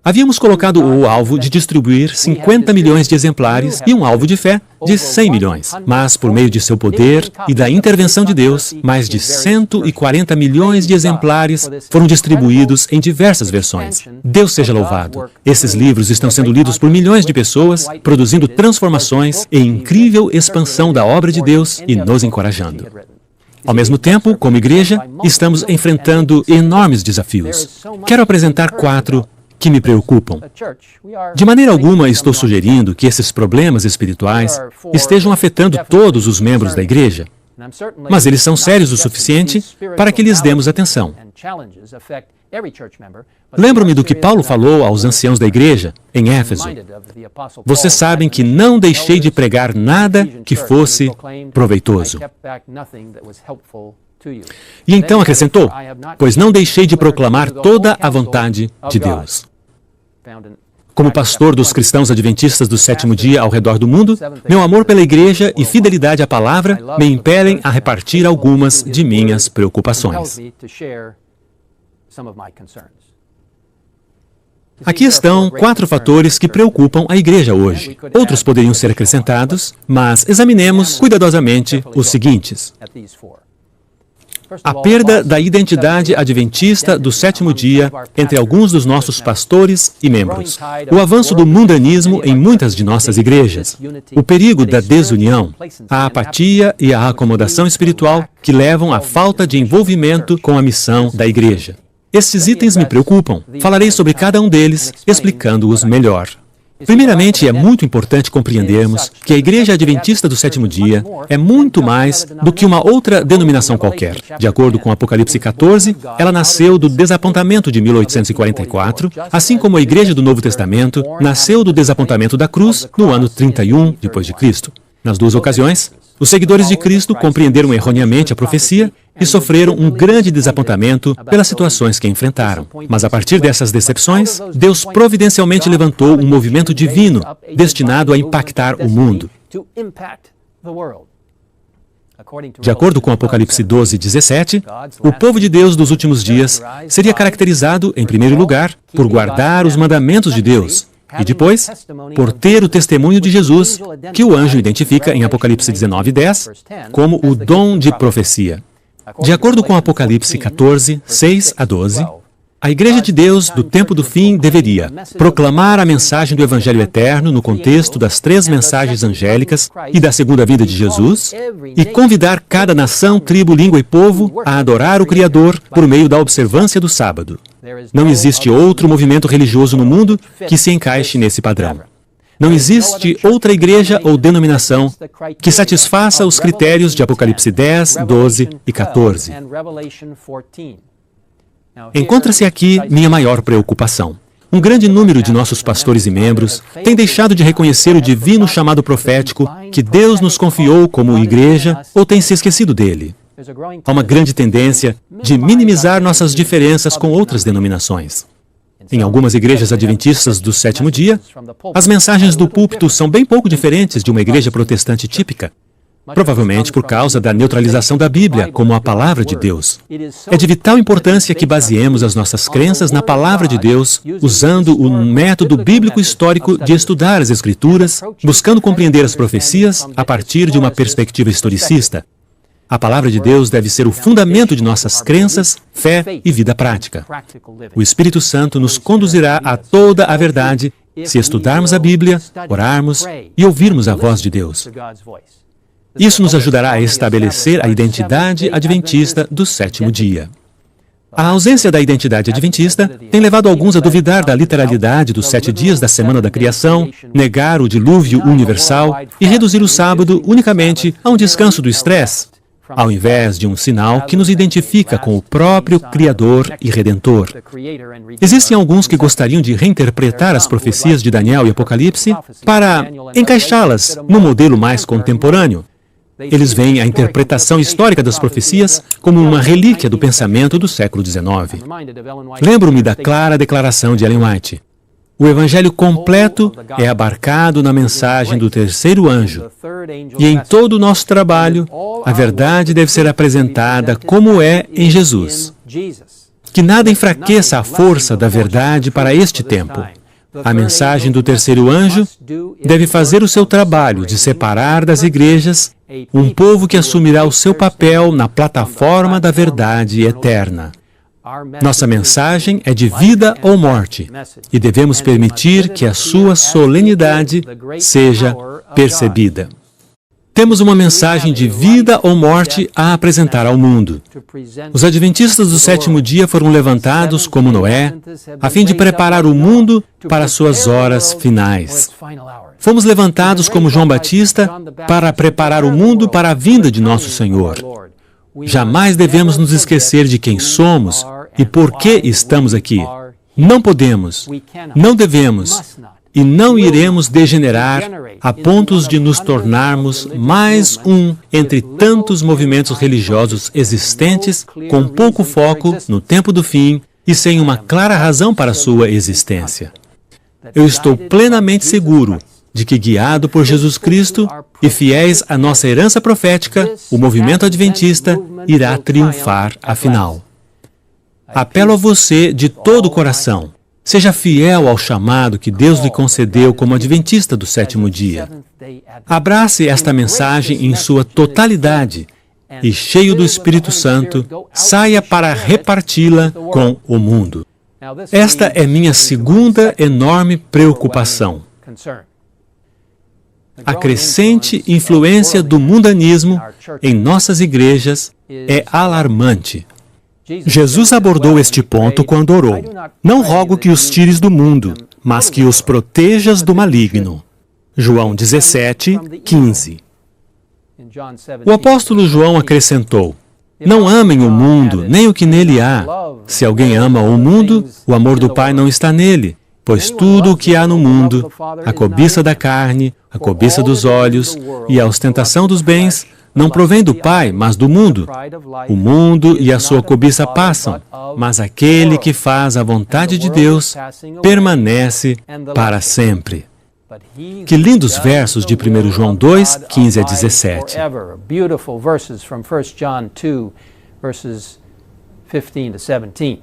Havíamos colocado o alvo de distribuir 50 milhões de exemplares e um alvo de fé de 100 milhões. Mas, por meio de seu poder e da intervenção de Deus, mais de 140 milhões de exemplares foram distribuídos em diversas versões. Deus seja louvado. Esses livros estão sendo lidos por milhões de pessoas, produzindo transformações e incrível expansão da obra de Deus e nos encorajando. Ao mesmo tempo, como igreja, estamos enfrentando enormes desafios. Quero apresentar 4 que me preocupam. De maneira alguma estou sugerindo que esses problemas espirituais estejam afetando todos os membros da igreja, mas eles são sérios o suficiente para que lhes demos atenção. Lembro-me do que Paulo falou aos anciãos da igreja, em Éfeso. Vocês sabem que não deixei de pregar nada que fosse proveitoso. E então acrescentou, pois não deixei de proclamar toda a vontade de Deus. Como pastor dos cristãos adventistas do sétimo dia ao redor do mundo, meu amor pela igreja e fidelidade à palavra me impelem a repartir algumas de minhas preocupações. Aqui estão 4 fatores que preocupam a igreja hoje. Outros poderiam ser acrescentados, mas examinemos cuidadosamente os seguintes. A perda da identidade adventista do sétimo dia entre alguns dos nossos pastores e membros. O avanço do mundanismo em muitas de nossas igrejas. O perigo da desunião. A apatia e a acomodação espiritual que levam à falta de envolvimento com a missão da igreja. Estes itens me preocupam. Falarei sobre cada um deles, explicando-os melhor. Primeiramente, é muito importante compreendermos que a Igreja Adventista do Sétimo Dia é muito mais do que uma outra denominação qualquer. De acordo com Apocalipse 14, ela nasceu do desapontamento de 1844, assim como a Igreja do Novo Testamento nasceu do desapontamento da cruz no ano 31 depois de Cristo. Nas duas ocasiões, os seguidores de Cristo compreenderam erroneamente a profecia e sofreram um grande desapontamento pelas situações que enfrentaram. Mas a partir dessas decepções, Deus providencialmente levantou um movimento divino destinado a impactar o mundo. De acordo com Apocalipse 12, 17, o povo de Deus dos últimos dias seria caracterizado, em primeiro lugar, por guardar os mandamentos de Deus, e depois, por ter o testemunho de Jesus, que o anjo identifica em Apocalipse 19, 10, como o dom de profecia. De acordo com Apocalipse 14, 6 a 12, a Igreja de Deus do tempo do fim deveria proclamar a mensagem do Evangelho eterno no contexto das 3 mensagens angélicas e da segunda vinda de Jesus e convidar cada nação, tribo, língua e povo a adorar o Criador por meio da observância do sábado. Não existe outro movimento religioso no mundo que se encaixe nesse padrão. Não existe outra igreja ou denominação que satisfaça os critérios de Apocalipse 10, 12 e 14. Encontra-se aqui minha maior preocupação. Um grande número de nossos pastores e membros tem deixado de reconhecer o divino chamado profético que Deus nos confiou como igreja ou tem se esquecido dele. Há uma grande tendência de minimizar nossas diferenças com outras denominações. Em algumas igrejas adventistas do sétimo dia, as mensagens do púlpito são bem pouco diferentes de uma igreja protestante típica, provavelmente por causa da neutralização da Bíblia como a palavra de Deus. É de vital importância que baseemos as nossas crenças na palavra de Deus, usando o método bíblico histórico de estudar as Escrituras, buscando compreender as profecias a partir de uma perspectiva historicista. A palavra de Deus deve ser o fundamento de nossas crenças, fé e vida prática. O Espírito Santo nos conduzirá a toda a verdade se estudarmos a Bíblia, orarmos e ouvirmos a voz de Deus. Isso nos ajudará a estabelecer a identidade adventista do sétimo dia. A ausência da identidade adventista tem levado alguns a duvidar da literalidade dos 7 dias da semana da criação, negar o dilúvio universal e reduzir o sábado unicamente a um descanso do estresse, ao invés de um sinal que nos identifica com o próprio Criador e Redentor. Existem alguns que gostariam de reinterpretar as profecias de Daniel e Apocalipse para encaixá-las no modelo mais contemporâneo. Eles veem a interpretação histórica das profecias como uma relíquia do pensamento do século XIX. Lembro-me da clara declaração de Ellen White. O Evangelho completo é abarcado na mensagem do terceiro anjo. E em todo o nosso trabalho, a verdade deve ser apresentada como é em Jesus. que nada enfraqueça a força da verdade para este tempo. A mensagem do terceiro anjo deve fazer o seu trabalho de separar das igrejas um povo que assumirá o seu papel na plataforma da verdade eterna. Nossa mensagem é de vida ou morte, e devemos permitir que a sua solenidade seja percebida. Temos uma mensagem de vida ou morte a apresentar ao mundo. Os adventistas do sétimo dia foram levantados como Noé, a fim de preparar o mundo para suas horas finais. Fomos levantados como João Batista para preparar o mundo para a vinda de nosso Senhor. Jamais devemos nos esquecer de quem somos e por que estamos aqui. Não podemos, não devemos e não iremos degenerar a pontos de nos tornarmos mais um entre tantos movimentos religiosos existentes com pouco foco no tempo do fim e sem uma clara razão para sua existência. Eu estou plenamente seguro de que, guiado por Jesus Cristo e fiéis à nossa herança profética, o movimento adventista irá triunfar afinal. Apelo a você de todo o coração. Seja fiel ao chamado que Deus lhe concedeu como adventista do sétimo dia. Abrace esta mensagem em sua totalidade e, cheio do Espírito Santo, saia para reparti-la com o mundo. Esta é minha segunda enorme preocupação. A crescente influência do mundanismo em nossas igrejas é alarmante. Jesus abordou este ponto quando orou: "Não rogo que os tires do mundo, mas que os protejas do maligno." João 17, 15. O apóstolo João acrescentou: "Não amem o mundo, nem o que nele há. Se alguém ama o mundo, o amor do Pai não está nele. Pois tudo o que há no mundo, a cobiça da carne, a cobiça dos olhos e a ostentação dos bens, não provém do Pai, mas do mundo. O mundo e a sua cobiça passam, mas aquele que faz a vontade de Deus permanece para sempre." Que lindos versos de 1 João 2, 15 a 17. Beautiful verses from 1 John 2, verses 15 to 17.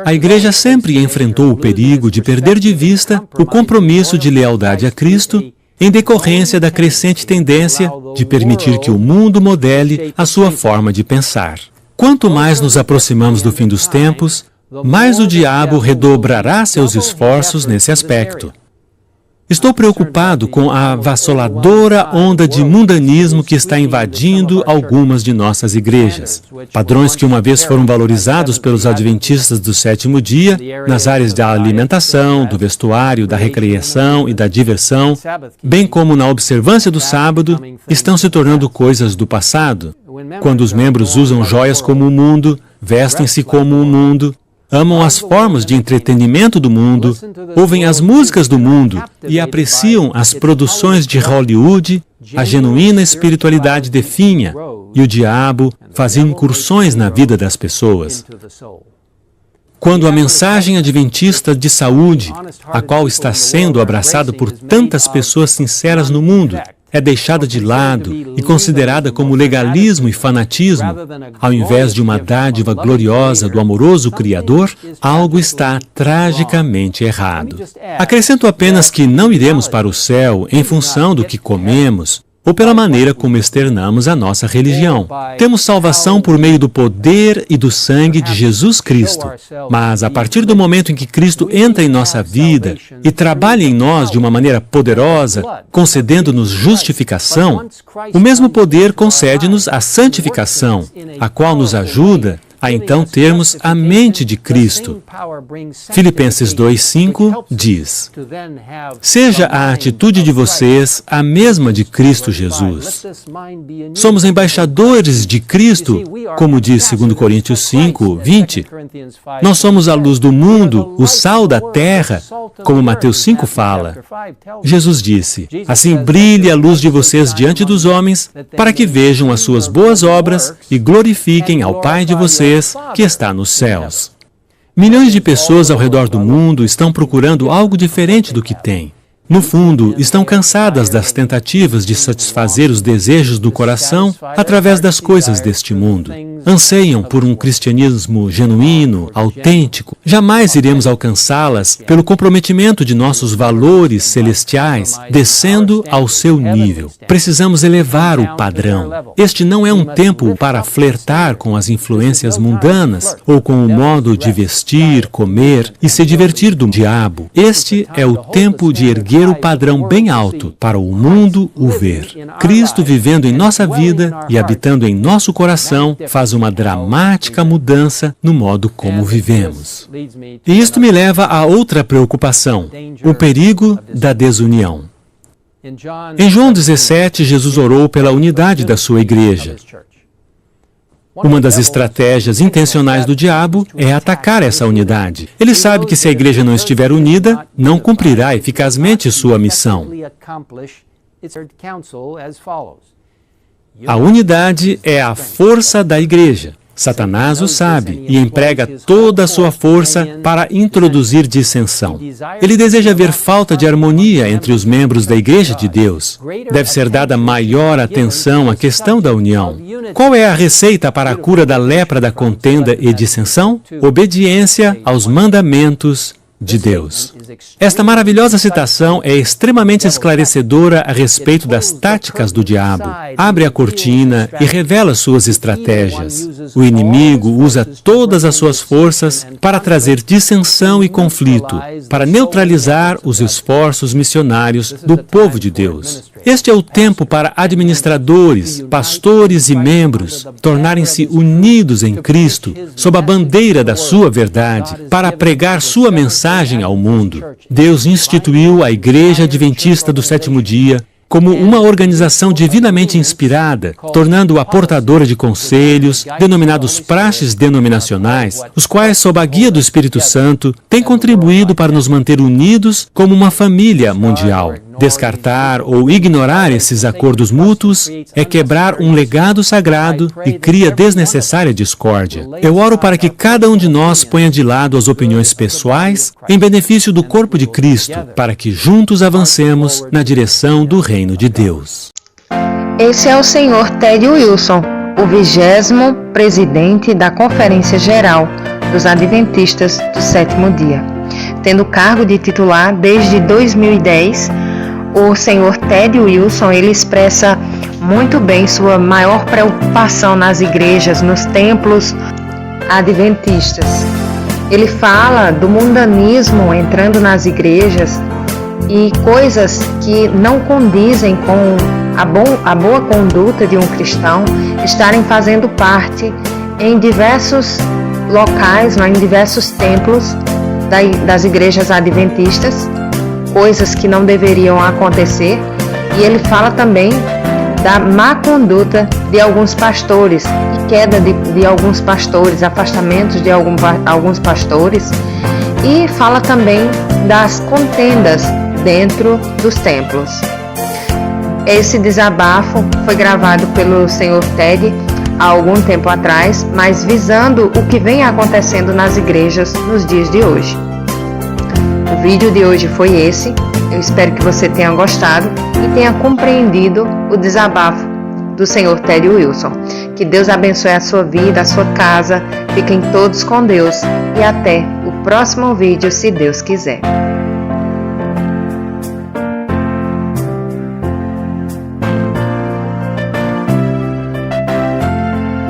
A igreja sempre enfrentou o perigo de perder de vista o compromisso de lealdade a Cristo em decorrência da crescente tendência de permitir que o mundo modele a sua forma de pensar. Quanto mais nos aproximamos do fim dos tempos, mais o diabo redobrará seus esforços nesse aspecto. Estou preocupado com a avassaladora onda de mundanismo que está invadindo algumas de nossas igrejas. Padrões que uma vez foram valorizados pelos adventistas do sétimo dia, nas áreas da alimentação, do vestuário, da recreação e da diversão, bem como na observância do sábado, estão se tornando coisas do passado. Quando os membros usam joias como o mundo, vestem-se como o mundo, amam as formas de entretenimento do mundo, ouvem as músicas do mundo e apreciam as produções de Hollywood, a genuína espiritualidade definha, e o diabo faz incursões na vida das pessoas. Quando a mensagem adventista de saúde, a qual está sendo abraçada por tantas pessoas sinceras no mundo, é deixada de lado e considerada como legalismo e fanatismo, ao invés de uma dádiva gloriosa do amoroso Criador, algo está tragicamente errado. Acrescento apenas que não iremos para o céu em função do que comemos ou pela maneira como externamos a nossa religião. Temos salvação por meio do poder e do sangue de Jesus Cristo. Mas, a partir do momento em que Cristo entra em nossa vida e trabalha em nós de uma maneira poderosa, concedendo-nos justificação, o mesmo poder concede-nos a santificação, a qual nos ajuda a então termos a mente de Cristo. Filipenses 2:5 diz: "Seja a atitude de vocês a mesma de Cristo Jesus." Somos embaixadores de Cristo, como diz 2 Coríntios 5:20. Nós somos a luz do mundo, o sal da terra, como Mateus 5 fala. Jesus disse: "Assim brilhe a luz de vocês diante dos homens, para que vejam as suas boas obras e glorifiquem ao Pai de vocês, que está nos céus." Milhões de pessoas ao redor do mundo estão procurando algo diferente do que têm. No fundo, estão cansadas das tentativas de satisfazer os desejos do coração através das coisas deste mundo. Anseiam por um cristianismo genuíno, autêntico. Jamais iremos alcançá-las pelo comprometimento de nossos valores celestiais, descendo ao seu nível. Precisamos elevar o padrão. Este não é um tempo para flertar com as influências mundanas ou com o modo de vestir, comer e se divertir do diabo. Este é o tempo de erguer o padrão bem alto para o mundo o ver. Cristo vivendo em nossa vida e habitando em nosso coração faz uma dramática mudança no modo como vivemos. E isto me leva a outra preocupação, o perigo da desunião. Em João 17, Jesus orou pela unidade da sua igreja. Uma das estratégias intencionais do diabo é atacar essa unidade. Ele sabe que se a igreja não estiver unida, não cumprirá eficazmente sua missão. A unidade é a força da igreja. Satanás o sabe e emprega toda a sua força para introduzir dissensão. Ele deseja ver falta de harmonia entre os membros da Igreja de Deus. Deve ser dada maior atenção à questão da união. Qual é a receita para a cura da lepra da contenda e dissensão? Obediência aos mandamentos de Deus. Esta maravilhosa citação é extremamente esclarecedora a respeito das táticas do diabo. Abre a cortina e revela suas estratégias. O inimigo usa todas as suas forças para trazer dissensão e conflito, para neutralizar os esforços missionários do povo de Deus. Este é o tempo para administradores, pastores e membros tornarem-se unidos em Cristo, sob a bandeira da sua verdade, para pregar sua mensagem ao mundo. Deus instituiu a Igreja Adventista do Sétimo Dia como uma organização divinamente inspirada, tornando-a portadora de conselhos, denominados praxes denominacionais, os quais, sob a guia do Espírito Santo, têm contribuído para nos manter unidos como uma família mundial. Descartar ou ignorar esses acordos mútuos é quebrar um legado sagrado e cria desnecessária discórdia. Eu oro para que cada um de nós ponha de lado as opiniões pessoais em benefício do corpo de Cristo, para que juntos avancemos na direção do reino de Deus. Esse é o Sr. Ted Wilson, o 20º presidente da Conferência Geral dos Adventistas do Sétimo Dia. Tendo o cargo de titular desde 2010, o Sr. Ted Wilson, ele expressa muito bem sua maior preocupação nas igrejas, nos templos adventistas. Ele fala do mundanismo entrando nas igrejas e coisas que não condizem com a boa conduta de um cristão estarem fazendo parte em diversos locais, em diversos templos das igrejas adventistas, coisas que não deveriam acontecer. E ele fala também da má conduta de alguns pastores e queda de alguns pastores, afastamentos de alguns pastores, e fala também das contendas dentro dos templos. Esse desabafo foi gravado pelo Sr. Ted há algum tempo atrás, mas visando o que vem acontecendo nas igrejas nos dias de hoje. O vídeo de hoje foi esse. Eu espero que você tenha gostado e tenha compreendido o desabafo do Sr. Ted Wilson. Que Deus abençoe a sua vida, a sua casa. Fiquem todos com Deus e até o próximo vídeo, se Deus quiser.